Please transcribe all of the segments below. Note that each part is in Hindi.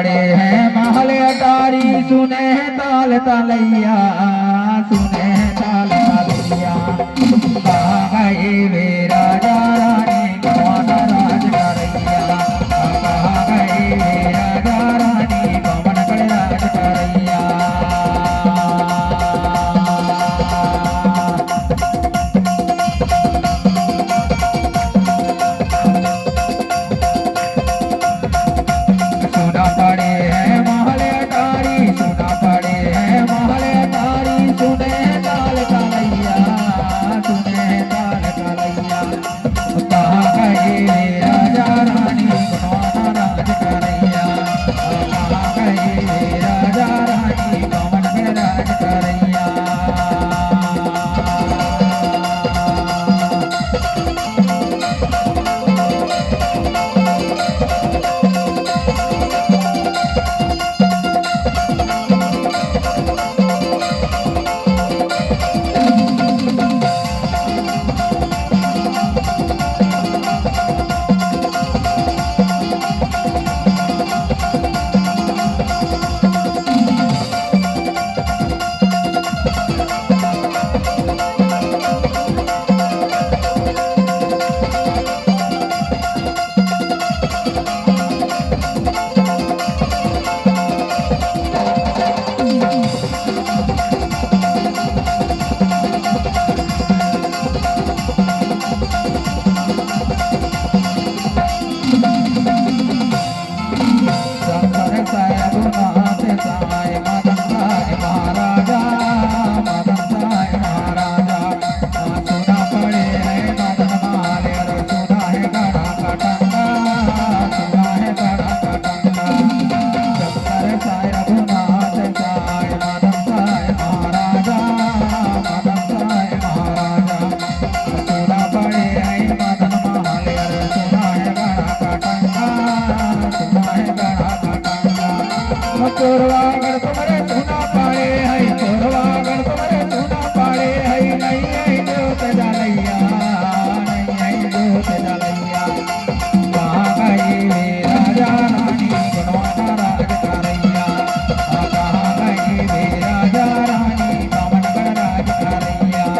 पड़े हैं महल अटारी सुने ताल तलैया सुने ताल तलैया कहाँ गए वे राजा रानी कौन राज करैया कहाँ गए वे राजा रानी कौन कर राज करैया सुना पड़े हैं महल अटारी सुना पड़े हैं महल अटारी सुने ताल तलैया सुने ताल तलैया कहाँ गए वे राजा रानी कौन राज करैया कहाँ गए वे राजा रानी कौन कर राज करैया शंकर साहेब नाथ साई मदन साई महाराजा मदन साई महाराजा सुना पड़े है मदन माले सुना है गड़ा कटंगा सुना है गड़ा कटंगा शंकर साहेब नाथ साई मदन साई महाराजा मदन साई महाराजा सुना पड़े है मदन माले सुना है गड़ा कटंगा सुना है गड़ा कोरवागढ़ तुम्हारे सुना पाड़े है कोरवागढ़ तुम्हारे सुना पाड़े है नहीं है जोत जलैया नहीं है जोत जलैया कहाँ गए वे राजा रानी गुणवाना राज करैया कहाँ गए वे राजा रानी कमन कर राज करैया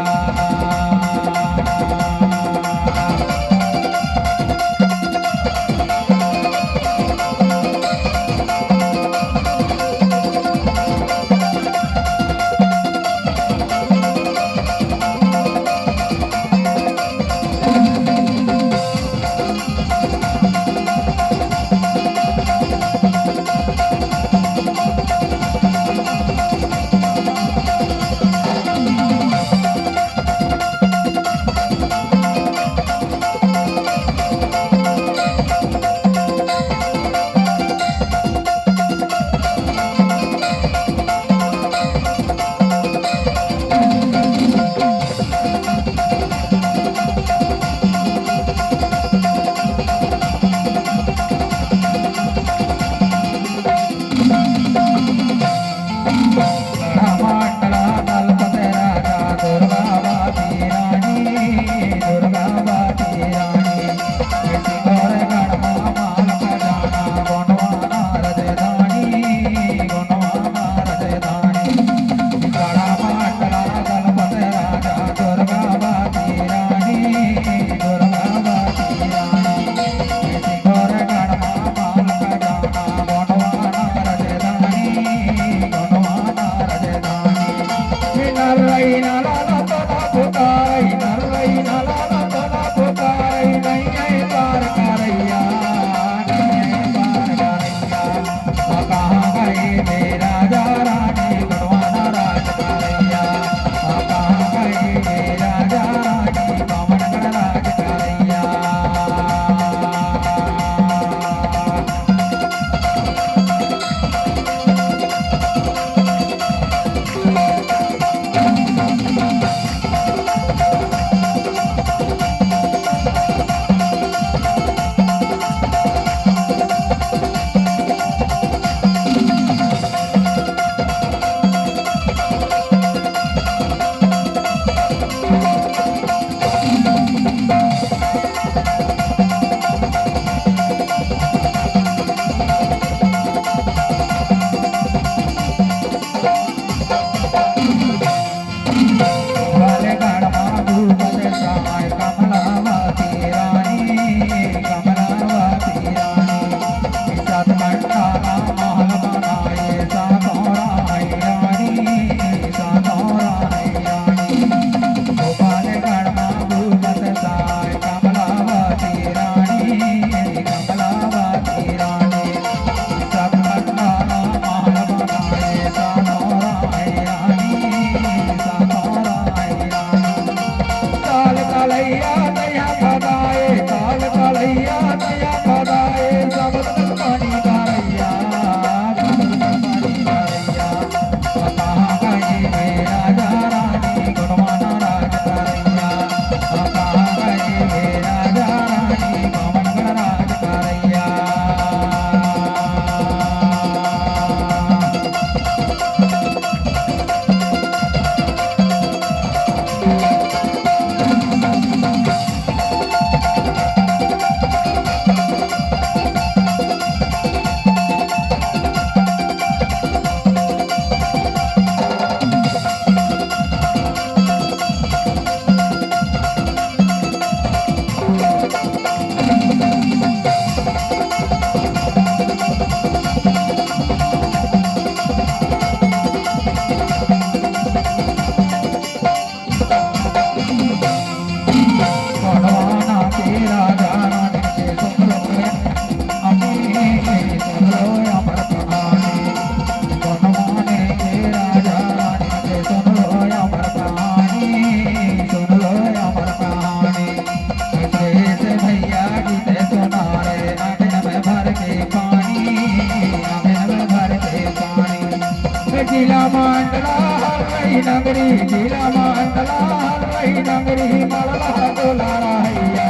जिला मंडला हलवाई नगरी जिला मंडला हलवाई नगरी मलला डोला रहिया